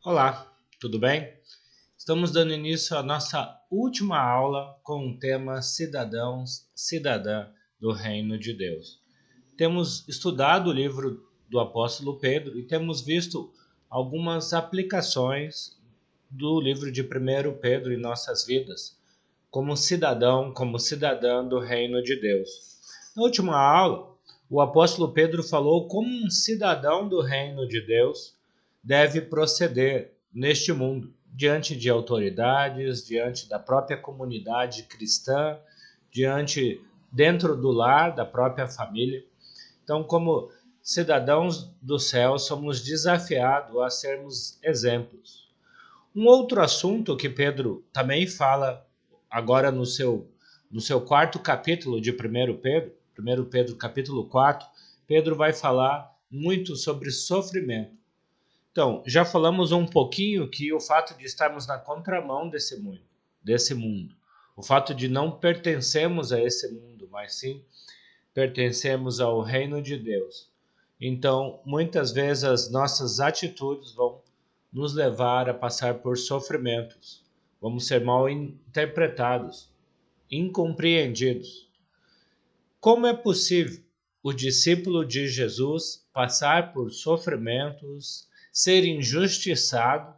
Olá, tudo bem? Estamos dando início à nossa última aula com o tema Cidadãos, Cidadã do Reino de Deus. Temos estudado o livro do apóstolo Pedro e temos visto algumas aplicações do livro de 1 Pedro em nossas vidas, como cidadão, como cidadã do Reino de Deus. Na última aula, o apóstolo Pedro falou como um cidadão do Reino de Deus deve proceder neste mundo, diante de autoridades, diante da própria comunidade cristã, dentro do lar, da própria família. Então, como cidadãos do céu, somos desafiados a sermos exemplos. Um outro assunto que Pedro também fala agora no seu quarto capítulo de 1 Pedro, 1 Pedro capítulo 4, Pedro vai falar muito sobre sofrimento. Então, já falamos um pouquinho que o fato de estarmos na contramão desse mundo, o fato de não pertencermos a esse mundo, mas sim pertencemos ao reino de Deus. Então, muitas vezes as nossas atitudes vão nos levar a passar por sofrimentos. Vamos ser mal interpretados, incompreendidos. Como é possível o discípulo de Jesus passar por sofrimentos, ser injustiçado,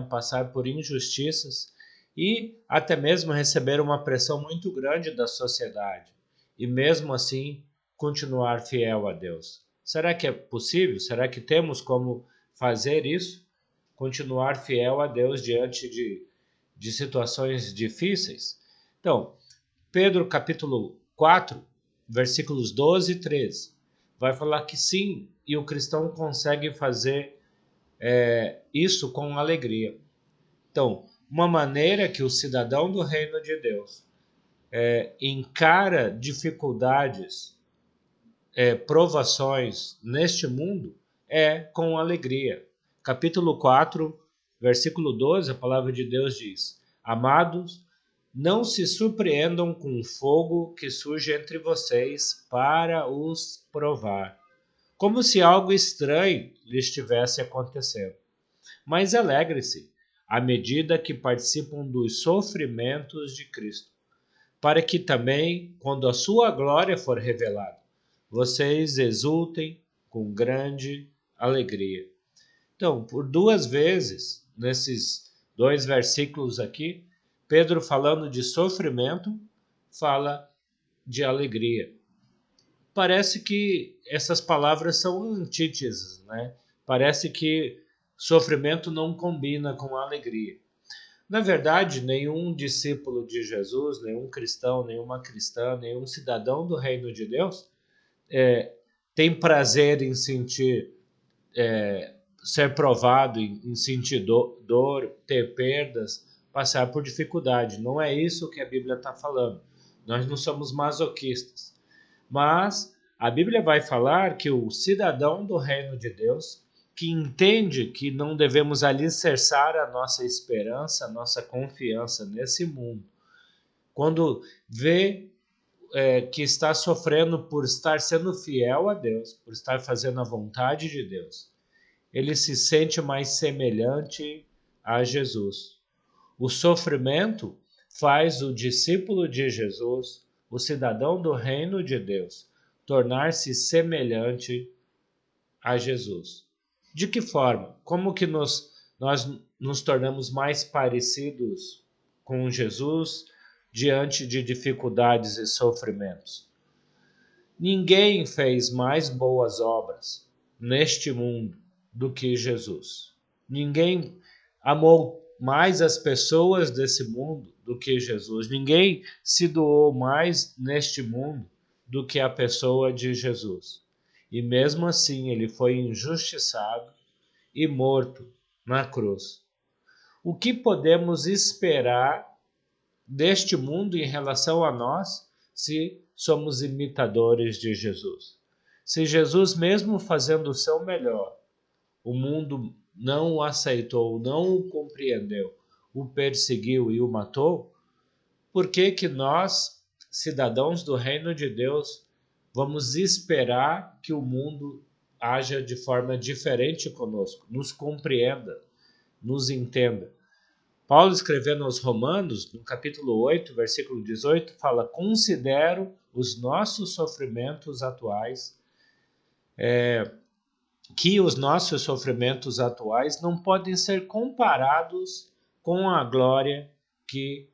passar por injustiças e até mesmo receber uma pressão muito grande da sociedade e mesmo assim continuar fiel a Deus? Será que é possível? Será que temos como fazer isso? Continuar fiel a Deus diante de situações difíceis? Então, Pedro capítulo 4, versículos 12 e 13, vai falar que sim, e o cristão consegue fazer isso com alegria. Então, uma maneira que o cidadão do reino de Deus encara dificuldades, provações neste mundo é com alegria. Capítulo 4, versículo 12, a palavra de Deus diz: Amados, não se surpreendam com o fogo que surge entre vocês para os provar, como se algo estranho lhe estivesse acontecendo. Mas alegre-se à medida que participam dos sofrimentos de Cristo, para que também, quando a sua glória for revelada, vocês exultem com grande alegria. Então, por duas vezes, nesses dois versículos aqui, Pedro, falando de sofrimento, fala de alegria. Parece que essas palavras são antíteses, né? Parece que sofrimento não combina com alegria. Na verdade, nenhum discípulo de Jesus, nenhum cristão, nenhuma cristã, nenhum cidadão do reino de Deus tem prazer em sentir, ser provado, em sentir dor, ter perdas, passar por dificuldade. Não é isso que a Bíblia está falando. Nós não somos masoquistas. Mas a Bíblia vai falar que o cidadão do reino de Deus, que entende que não devemos alicerçar a nossa esperança, a nossa confiança nesse mundo, quando vê que está sofrendo por estar sendo fiel a Deus, por estar fazendo a vontade de Deus, ele se sente mais semelhante a Jesus. O sofrimento faz o discípulo de Jesus, o cidadão do reino de Deus, tornar-se semelhante a Jesus. De que forma? Como que nós nos tornamos mais parecidos com Jesus diante de dificuldades e sofrimentos? Ninguém fez mais boas obras neste mundo do que Jesus. Ninguém amou mais as pessoas desse mundo do que Jesus. Ninguém se doou mais neste mundo do que a pessoa de Jesus. E mesmo assim ele foi injustiçado e morto na cruz. O que podemos esperar deste mundo em relação a nós se somos imitadores de Jesus? Se Jesus, mesmo fazendo o seu melhor, o mundo não o aceitou, não o compreendeu, o perseguiu e o matou, por que que nós, cidadãos do reino de Deus, vamos esperar que o mundo haja de forma diferente conosco, nos compreenda, nos entenda. Paulo, escrevendo aos Romanos, no capítulo 8, versículo 18, fala: considero os nossos sofrimentos atuais, que os nossos sofrimentos atuais não podem ser comparados com a glória que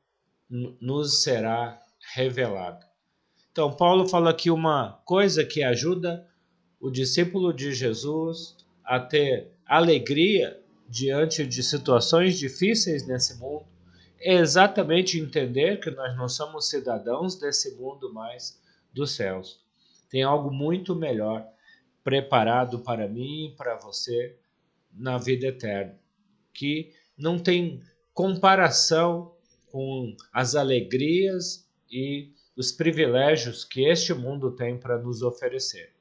nos será revelada. Então, Paulo fala aqui uma coisa que ajuda o discípulo de Jesus a ter alegria diante de situações difíceis nesse mundo, é exatamente entender que nós não somos cidadãos desse mundo, mas dos céus. Tem algo muito melhor preparado para mim e para você na vida eterna, que não tem comparação com as alegrias e os privilégios que este mundo tem para nos oferecer.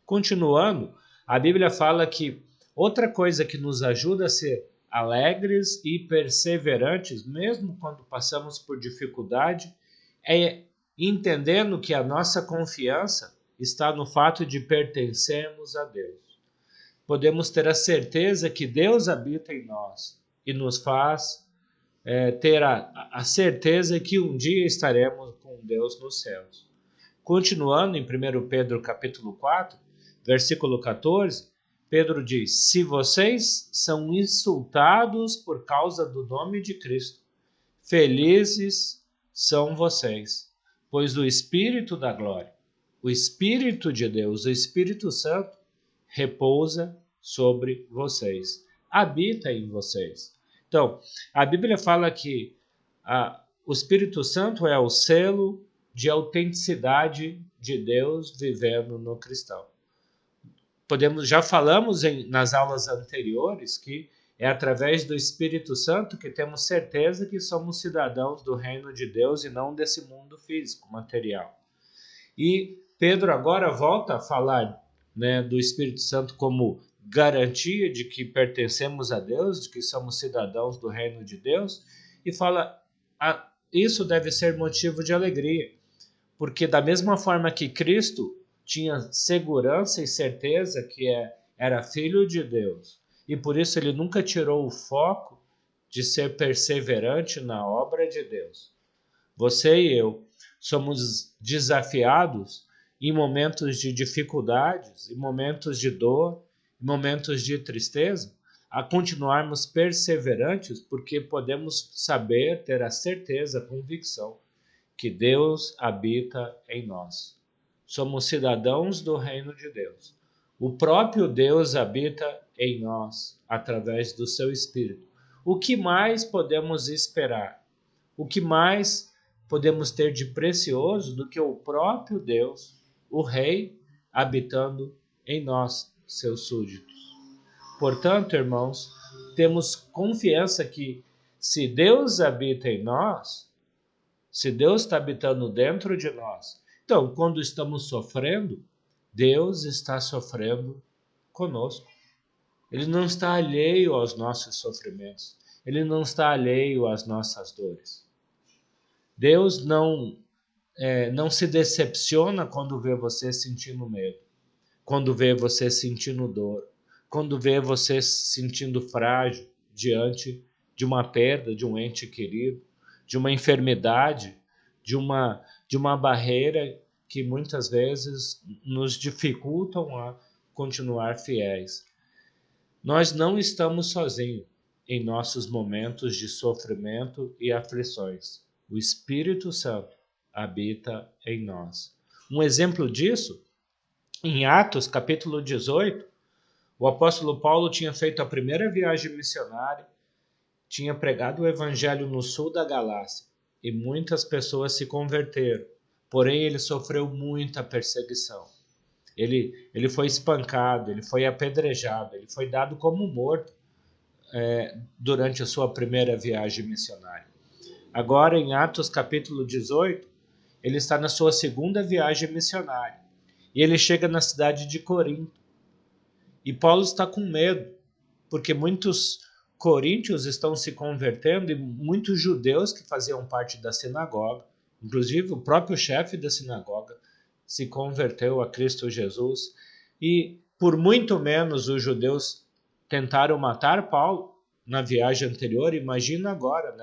Continuando, a Bíblia fala que outra coisa que nos ajuda a ser alegres e perseverantes, mesmo quando passamos por dificuldade, é entendendo que a nossa confiança está no fato de pertencermos a Deus. Podemos ter a certeza que Deus habita em nós e nos faz ter a certeza que um dia estaremos com Deus nos céus. Continuando em 1 Pedro capítulo 4, versículo 14, Pedro diz: se vocês são insultados por causa do nome de Cristo, felizes são vocês, pois o Espírito da glória, o Espírito de Deus, o Espírito Santo, repousa sobre vocês, habita em vocês. Então, a Bíblia fala que o Espírito Santo é o selo de autenticidade de Deus vivendo no cristão. Já falamos nas aulas anteriores que é através do Espírito Santo que temos certeza que somos cidadãos do reino de Deus e não desse mundo físico, material. E Pedro agora volta a falar, do Espírito Santo como garantia de que pertencemos a Deus, de que somos cidadãos do reino de Deus, e fala: isso deve ser motivo de alegria, porque da mesma forma que Cristo tinha segurança e certeza que era filho de Deus, e por isso ele nunca tirou o foco de ser perseverante na obra de Deus. Você e eu somos desafiados em momentos de dificuldades, em momentos de dor, em momentos de tristeza, a continuarmos perseverantes, porque podemos saber, ter a certeza, a convicção que Deus habita em nós. Somos cidadãos do reino de Deus. O próprio Deus habita em nós através do seu Espírito. O que mais podemos esperar? O que mais podemos ter de precioso do que o próprio Deus, o Rei, habitando em nós, seus súditos? Portanto, irmãos, temos confiança que se Deus habita em nós, se Deus está habitando dentro de nós, então, quando estamos sofrendo, Deus está sofrendo conosco. Ele não está alheio aos nossos sofrimentos. Ele não está alheio às nossas dores. Deus não se decepciona quando vê você sentindo medo, quando vê você sentindo dor, quando vê você sentindo frágil diante de uma perda de um ente querido, de uma enfermidade, de uma barreira que muitas vezes nos dificultam a continuar fiéis. Nós não estamos sozinhos em nossos momentos de sofrimento e aflições. O Espírito Santo habita em nós. Um exemplo disso, em Atos capítulo 18, o apóstolo Paulo tinha feito a primeira viagem missionária, tinha pregado o evangelho no sul da Galácia e muitas pessoas se converteram, porém ele sofreu muita perseguição. Ele foi espancado, ele foi apedrejado, ele foi dado como morto durante a sua primeira viagem missionária. Agora, em Atos capítulo 18, ele está na sua segunda viagem missionária e ele chega na cidade de Corinto. E Paulo está com medo, porque muitos coríntios estão se convertendo e muitos judeus que faziam parte da sinagoga, inclusive o próprio chefe da sinagoga, se converteu a Cristo Jesus. E por muito menos os judeus tentaram matar Paulo, na viagem anterior, imagina agora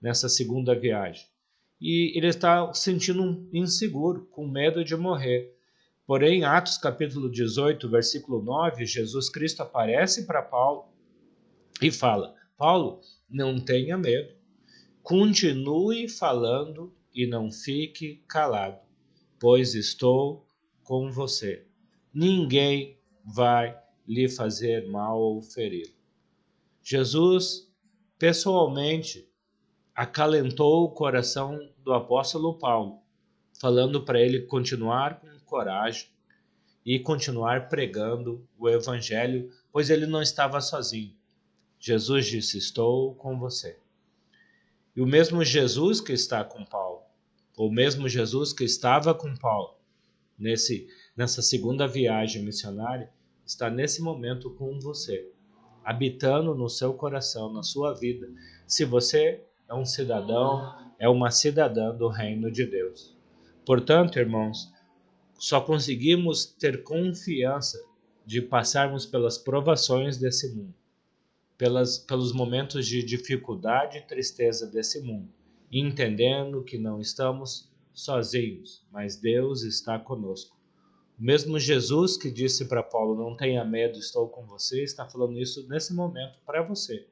nessa segunda viagem. E ele está se sentindo inseguro, com medo de morrer. Porém, Atos capítulo 18, versículo 9, Jesus Cristo aparece para Paulo e fala: Paulo, não tenha medo, continue falando e não fique calado, pois estou com você. Ninguém vai lhe fazer mal ou ferir. Jesus, pessoalmente, acalentou o coração do apóstolo Paulo, falando para ele continuar com coragem e continuar pregando o evangelho, pois ele não estava sozinho. Jesus disse: estou com você. E o mesmo Jesus que está com Paulo, o mesmo Jesus que estava com Paulo nessa segunda viagem missionária, está nesse momento com você, habitando no seu coração, na sua vida, se você é um cidadão, é uma cidadã do reino de Deus. Portanto, irmãos, só conseguimos ter confiança de passarmos pelas provações desse mundo, pelos momentos de dificuldade e tristeza desse mundo, entendendo que não estamos sozinhos, mas Deus está conosco. O mesmo Jesus que disse para Paulo: não tenha medo, estou com você, está falando isso nesse momento para você,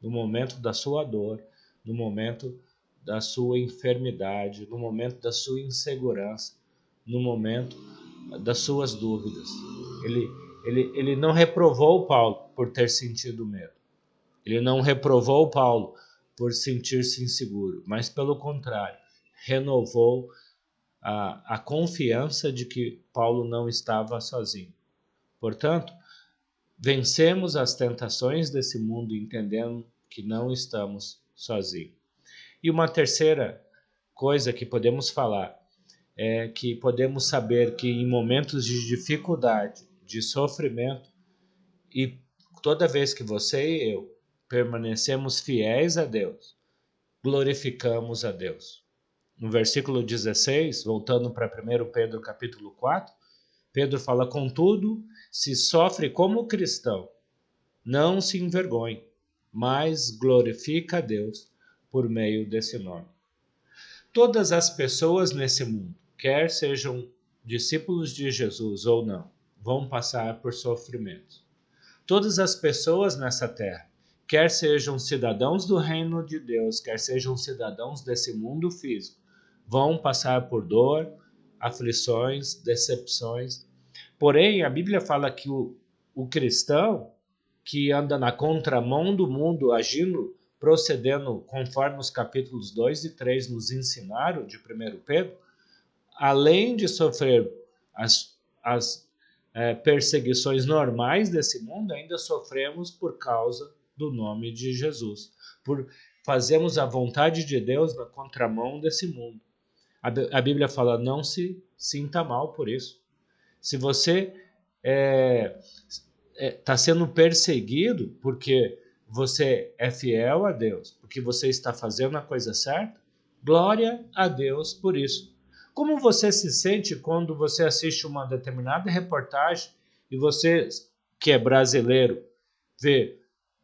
no momento da sua dor, no momento da sua enfermidade, no momento da sua insegurança, no momento das suas dúvidas. Ele não reprovou Paulo por ter sentido medo. Ele não reprovou Paulo por sentir-se inseguro, mas pelo contrário, renovou a confiança de que Paulo não estava sozinho. Portanto, vencemos as tentações desse mundo entendendo que não estamos sozinhos. E uma terceira coisa que podemos falar é que podemos saber que em momentos de dificuldade, de sofrimento, e toda vez que você e eu permanecemos fiéis a Deus, glorificamos a Deus. No versículo 16, voltando para 1 Pedro capítulo 4, Pedro fala: contudo, se sofre como cristão, não se envergonhe, mas glorifica a Deus por meio desse nome. Todas as pessoas nesse mundo, quer sejam discípulos de Jesus ou não, vão passar por sofrimentos. Todas as pessoas nessa terra, quer sejam cidadãos do reino de Deus, quer sejam cidadãos desse mundo físico, vão passar por dor, aflições, decepções. Porém, a Bíblia fala que o cristão que anda na contramão do mundo, agindo, procedendo conforme os capítulos 2 e 3 nos ensinaram de 1 Pedro, além de sofrer as perseguições normais desse mundo, ainda sofremos por causa do nome de Jesus, por fazermos a vontade de Deus na contramão desse mundo. A Bíblia fala: não se sinta mal por isso. Se você está sendo perseguido porque você é fiel a Deus, porque você está fazendo a coisa certa, glória a Deus por isso. Como você se sente quando você assiste uma determinada reportagem e você, que é brasileiro, vê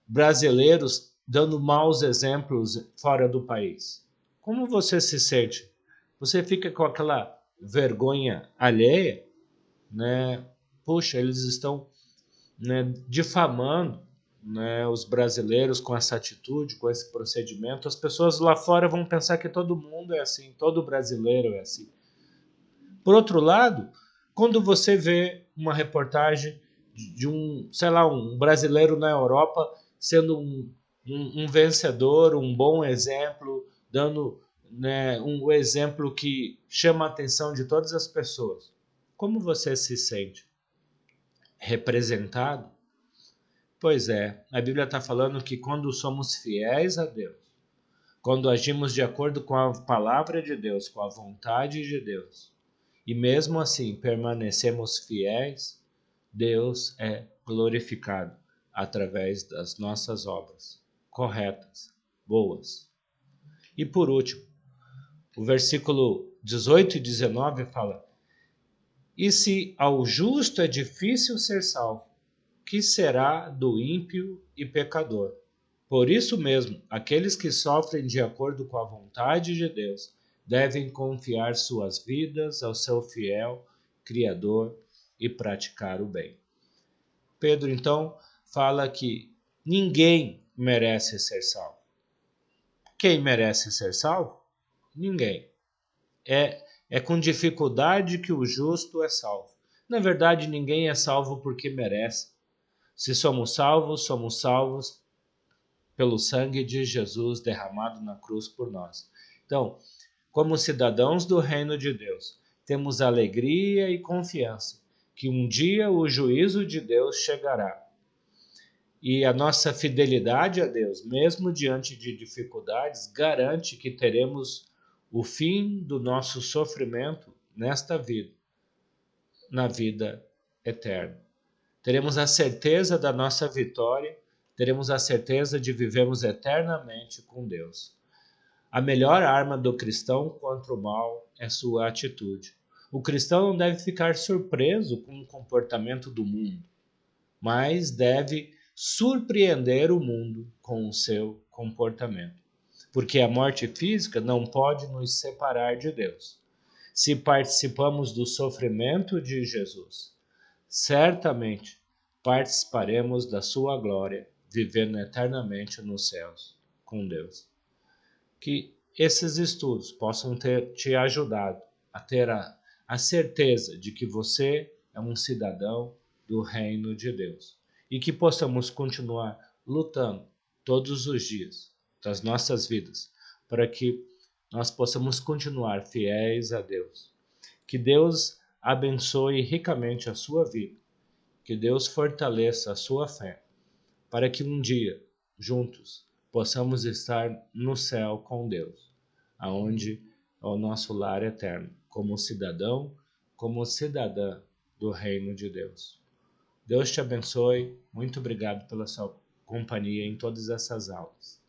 brasileiros dando maus exemplos fora do país? Como você se sente? Você fica com aquela vergonha alheia, né? Puxa, eles estão, né, difamando, né, os brasileiros com essa atitude, com esse procedimento. As pessoas lá fora vão pensar que todo mundo é assim, todo brasileiro é assim. Por outro lado, quando você vê uma reportagem de um brasileiro na Europa sendo um vencedor, um bom exemplo, dando, né, um exemplo que chama a atenção de todas as pessoas, como você se sente? Representado? Pois é, a Bíblia está falando que quando somos fiéis a Deus, quando agimos de acordo com a palavra de Deus, com a vontade de Deus, e mesmo assim permanecemos fiéis, Deus é glorificado através das nossas obras corretas, boas. E por último, o versículo 18 e 19 fala: e se ao justo é difícil ser salvo, que será do ímpio e pecador? Por isso mesmo, aqueles que sofrem de acordo com a vontade de Deus devem confiar suas vidas ao seu fiel Criador e praticar o bem. Pedro, então, fala que ninguém merece ser salvo. Quem merece ser salvo? Ninguém. É com dificuldade que o justo é salvo. Na verdade, ninguém é salvo porque merece. Se somos salvos pelo sangue de Jesus derramado na cruz por nós. Então, como cidadãos do reino de Deus, temos alegria e confiança que um dia o juízo de Deus chegará. E a nossa fidelidade a Deus, mesmo diante de dificuldades, garante que teremos o fim do nosso sofrimento nesta vida, na vida eterna. Teremos a certeza da nossa vitória, teremos a certeza de vivermos eternamente com Deus. A melhor arma do cristão contra o mal é sua atitude. O cristão não deve ficar surpreso com o comportamento do mundo, mas deve surpreender o mundo com o seu comportamento. Porque a morte física não pode nos separar de Deus. Se participamos do sofrimento de Jesus, certamente participaremos da sua glória, vivendo eternamente nos céus com Deus. Que esses estudos possam ter te ajudado a ter a certeza de que você é um cidadão do reino de Deus e que possamos continuar lutando todos os dias das nossas vidas para que nós possamos continuar fiéis a Deus. Que Deus abençoe ricamente a sua vida, que Deus fortaleça a sua fé, para que um dia, juntos, possamos estar no céu com Deus, aonde é o nosso lar eterno, como cidadão, como cidadã do reino de Deus. Deus te abençoe. Muito obrigado pela sua companhia em todas essas aulas.